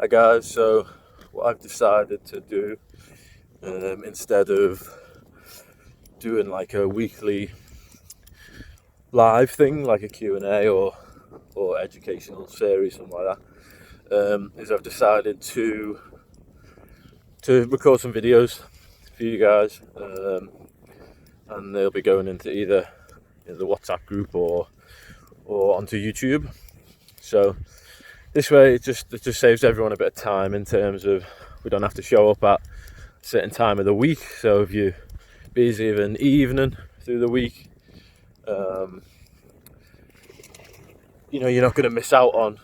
Hi guys, so what I've decided to do, instead of doing like a weekly live thing like a Q&A or educational series, something like that, is I've decided to record some videos for you guys, and they'll be going into either the WhatsApp group or onto YouTube. So this way it just saves everyone a bit of time in terms of we don't have to show up at a certain time of the week. So if you're busy of an evening through the week, you're not going to miss out on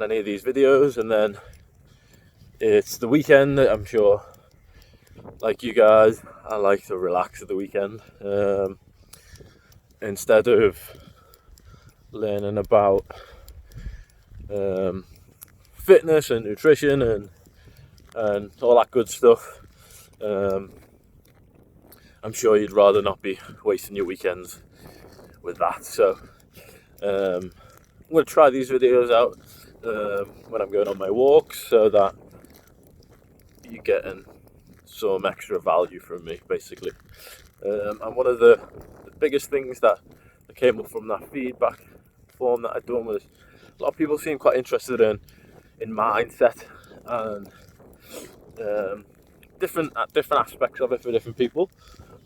any of these videos. And then it's the weekend. I'm sure, like you guys, I like to relax at the weekend, instead of learning about fitness and nutrition and all that good stuff. I'm sure you'd rather not be wasting your weekends with that. So I'm going to try these videos out when I'm going on my walks, so that you're getting some extra value from me, basically. And one of the biggest things that came up from that feedback form that I'd done was a lot of people seem quite interested in mindset and different aspects of it for different people,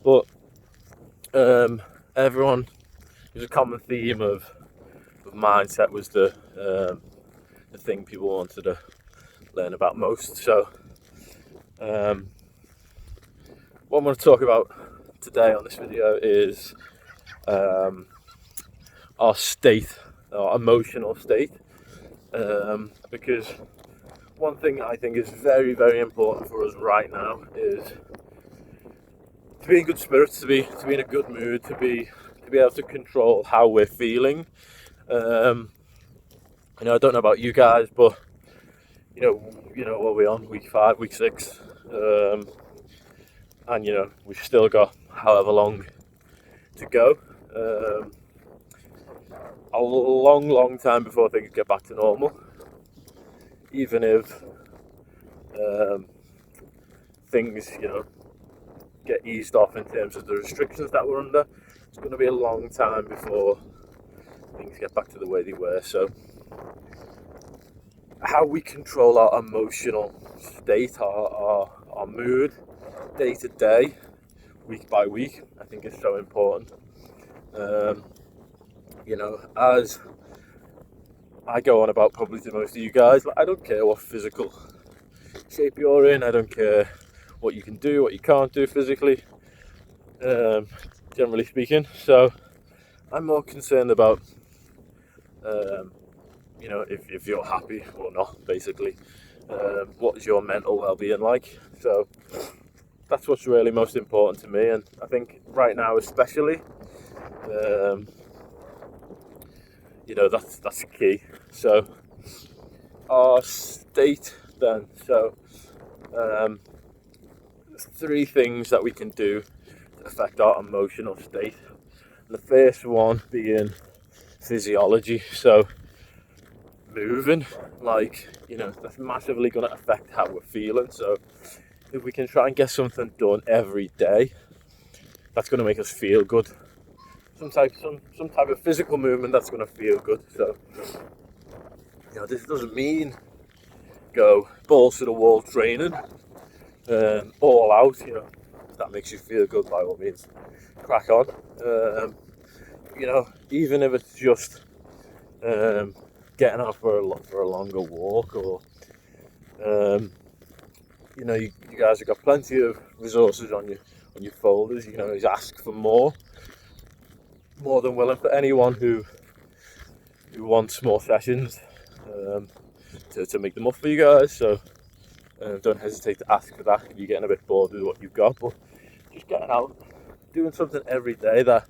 but everyone, there's a common theme of mindset was the thing people wanted to learn about most. So what I'm going to talk about today on this video is our state, our emotional state, because one thing I think is very, very important for us right now is to be in good spirits, to be in a good mood, to be able to control how we're feeling. I don't know about you guys, but what are we on, week 5, week 6, and we've still got however long to go. A long time before things get back to normal. Even if things, get eased off in terms of the restrictions that we're under, it's going to be a long time before things get back to the way they were. So how we control our emotional state, our mood, day to day, week by week, I think is so important. As I go on about probably to most of you guys, I don't care what physical shape you're in, I don't care what you can do, what you can't do physically, generally speaking. So I'm more concerned about if you're happy or not, basically. What is your mental well-being like? So that's what's really most important to me, and I think right now especially, that's key. So our state then, so 3 things that we can do to affect our emotional state. And the first one being physiology. So moving, that's massively going to affect how we're feeling. So if we can try and get something done every day, that's going to make us feel good. Some type of physical movement that's going to feel good. So this doesn't mean go balls to the wall training, all out. If that makes you feel good, by all means, crack on. Even if it's just getting out for a longer walk, or you guys have got plenty of resources on your folders. Just ask for more than willing for anyone who wants more sessions, to make them up for you guys. So don't hesitate to ask for that if you're getting a bit bored with what you've got. But just getting out, doing something every day that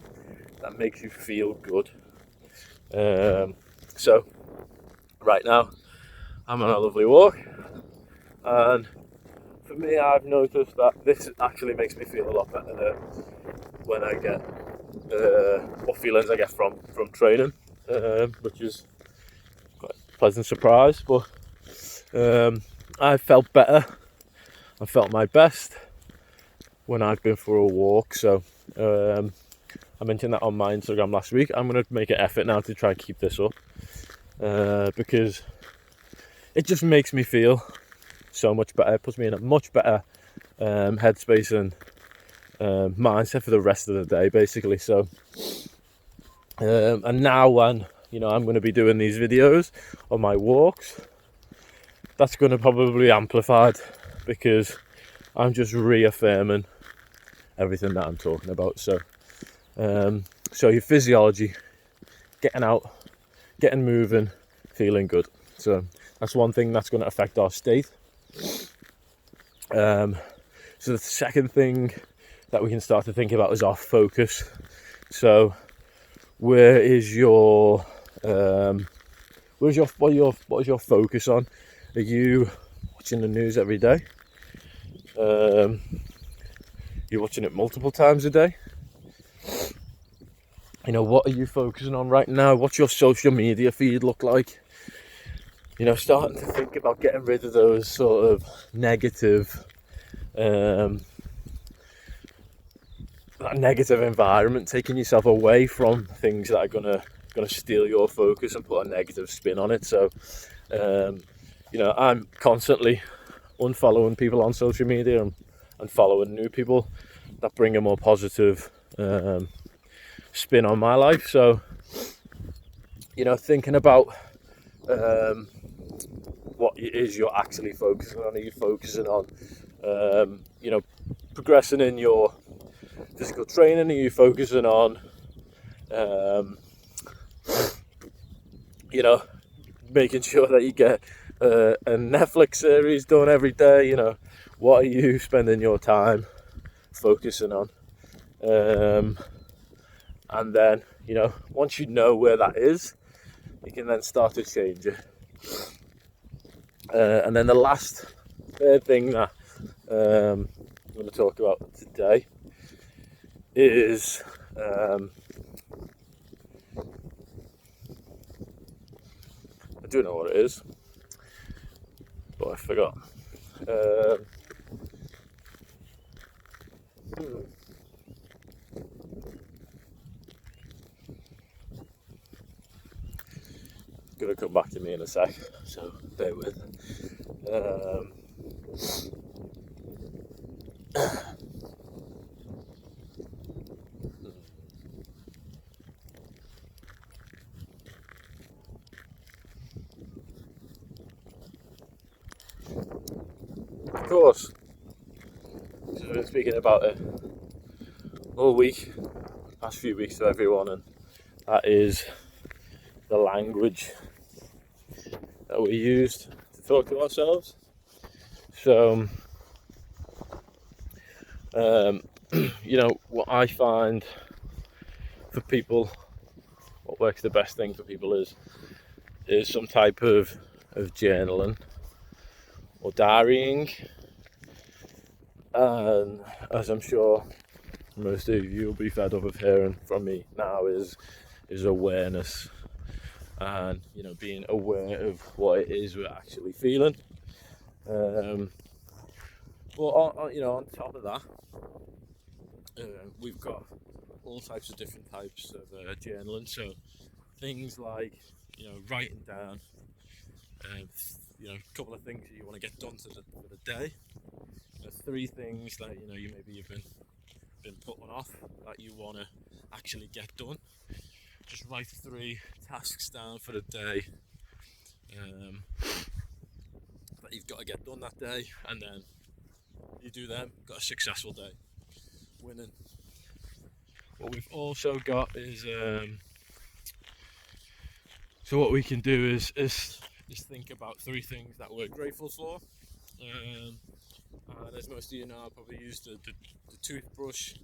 makes you feel good. So right now I'm on a lovely walk, and for me, I've noticed that this actually makes me feel a lot better when I get what feelings I get from training, which is quite a pleasant surprise. But I felt better. I felt my best when I've been for a walk. So I mentioned that on my Instagram last week. I'm going to make an effort now to try and keep this up because it just makes me feel so much better. It puts me in a much better headspace and mindset for the rest of the day, basically. So and now when I'm going to be doing these videos on my walks, that's going to probably be amplified because I'm just reaffirming everything that I'm talking about. So your physiology, getting out, getting moving, feeling good. So that's one thing that's going to affect our state. So the second thing that we can start to think about is our focus. So what is your focus on? Are you watching the news every day? You're watching it multiple times a day? What are you focusing on right now? What's your social media feed look like? Starting to think about getting rid of those sort of negative that negative environment, taking yourself away from things that are gonna steal your focus and put a negative spin on it. So I'm constantly unfollowing people on social media and following new people that bring a more positive spin on my life. So thinking about what it is you're actually focusing on. Are you focusing on progressing in your physical training? Are you focusing on making sure that you get a Netflix series done every day? What are you spending your time focusing on? And then once you know where that is, you can then start to change it. And then the third thing that I'm going to talk about today is I do know what it is, but I forgot. Gonna come back to me in a sec, so bear with. Of course, so I've been speaking about it all week, past few weeks to everyone, and that is the language that we used to talk to ourselves. So what I find for people, what works the best thing for people is some type of journaling or diarying, and as I'm sure most of you will be fed up of hearing from me now, is awareness, and being aware of what it is we're actually feeling. Well, on top of that, we've got all types of different types of journaling. So things like writing down a couple of things that you want to get done for the day. 3 things that you've been putting off that you want to actually get done. Just write 3 tasks down for the day that you've got to get done that day, and then you do them, got a successful day, winning. What we've also got is so what we can do is think about 3 things that we're grateful for. And as most of you know, I probably use the toothbrush,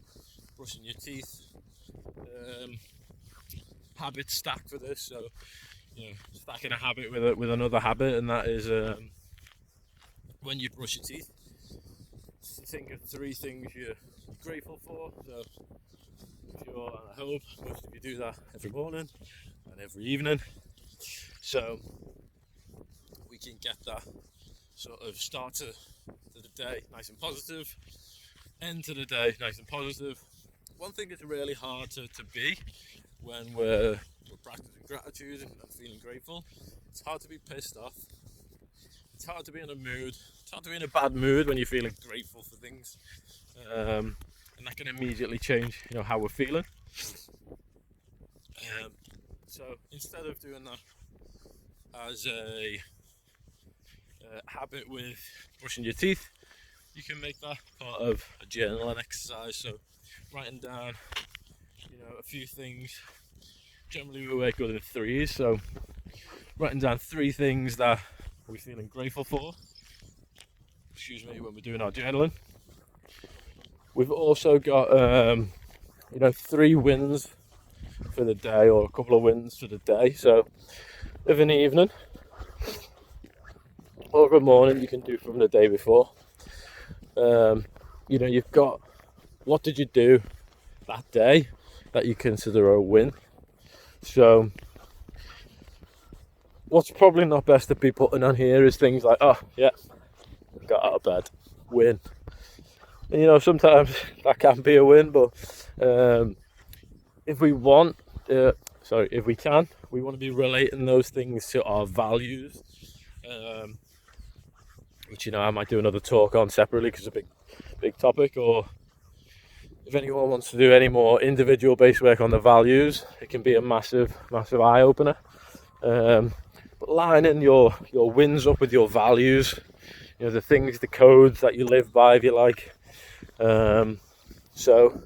brushing your teeth habit stack for this. So stacking a habit with another habit, and that is when you brush your teeth, think of 3 things you're grateful for. So I hope most of you do that every morning and every evening, so we can get that sort of start to the day nice and positive, end to the day nice and positive. One thing that's really hard to be when we're practicing gratitude and feeling grateful, it's hard to be pissed off. It's hard to be in a mood. It's hard to be in a bad mood when you're feeling grateful for things, and that can immediately change, how we're feeling. So instead of doing that as a habit with brushing your teeth, you can make that part of a journaling exercise. So writing down, a few things. Generally, we work good in threes. So writing down 3 things that we're feeling grateful for. When we're doing our journaling. We've also got 3 wins for the day, or a couple of wins for the day. So of an evening or a morning, you can do from the day before. You've got, what did you do that day that you consider a win? So what's probably not best to be putting on here is things like, got out of bed, win. And sometimes that can be a win, but if we can, we want to be relating those things to our values, which I might do another talk on separately because it's a big topic. Or if anyone wants to do any more individual based work on the values, it can be a massive eye opener. But lining your wins up with your values, the things, the codes that you live by, if you like. So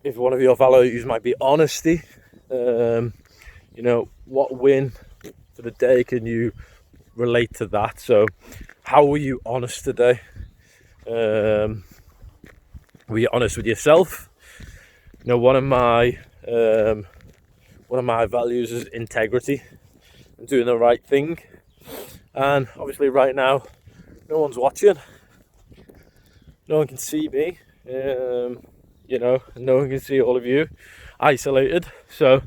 if one of your values might be honesty, what win for the day can you relate to that? So how were you honest today? Were you honest with yourself? One of my values is integrity and doing the right thing. And obviously right now, no one's watching. No one can see me. And no one can see all of you. Isolated. So,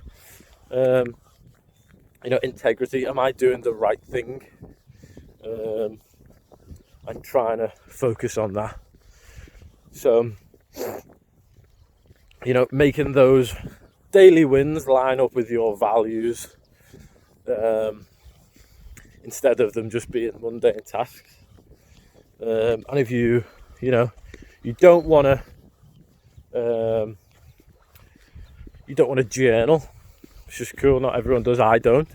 integrity. Am I doing the right thing? I'm trying to focus on that. So, making those daily wins line up with your values, instead of them just being mundane tasks. And if you don't want to journal, which is cool. Not everyone does. I don't.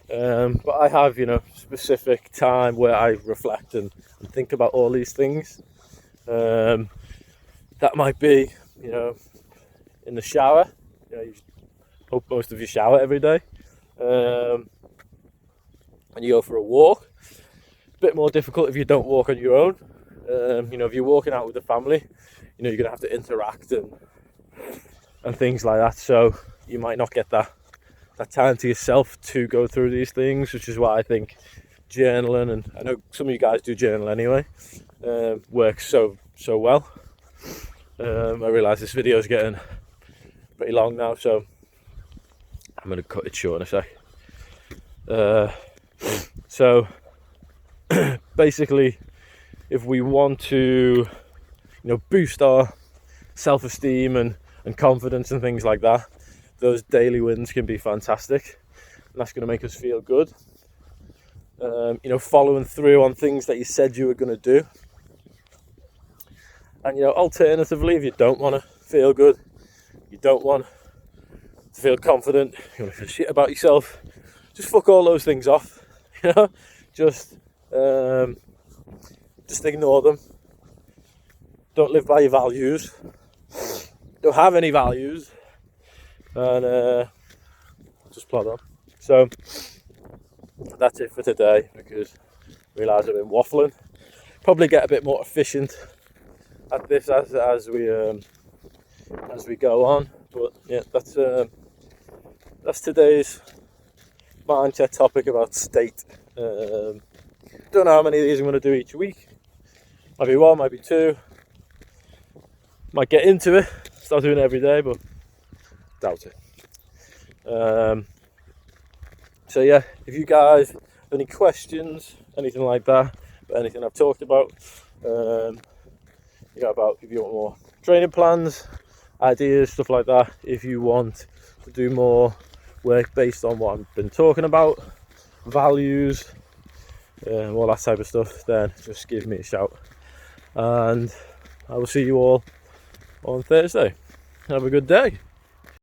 But I have, specific time where I reflect and think about all these things. That might be, in the shower. You hope most of you shower every day. When you go for a walk, a bit more difficult if you don't walk on your own. If you're walking out with the family, you're going to have to interact and things like that. So you might not get that time to yourself to go through these things, which is why I think journaling, and I know some of you guys do journal anyway, works so well. I realise this video is getting pretty long now, so I'm going to cut it short in a sec. So basically, if we want to boost our self-esteem and confidence and things like that, those daily wins can be fantastic, and that's going to make us feel good. Following through on things that you said you were going to do. And alternatively, if you don't want to feel good, you don't want to feel confident, you want to feel shit about yourself, just fuck all those things off. Just ignore them. Don't live by your values. Don't have any values, and just plod on. So that's it for today, because I realise I've been waffling. Probably get a bit more efficient at this as we go on. But yeah, that's today's mindset topic about state. Don't know how many of these I'm going to do each week. Might be 1, might be 2. Might get into it, start doing it every day, but doubt it. So yeah, if you guys have any questions, anything like that, anything I've talked about. About if you want more training plans, ideas, stuff like that. If you want to do more work based on what I've been talking about, values, all that type of stuff, then just give me a shout. And I will see you all on Thursday. Have a good day.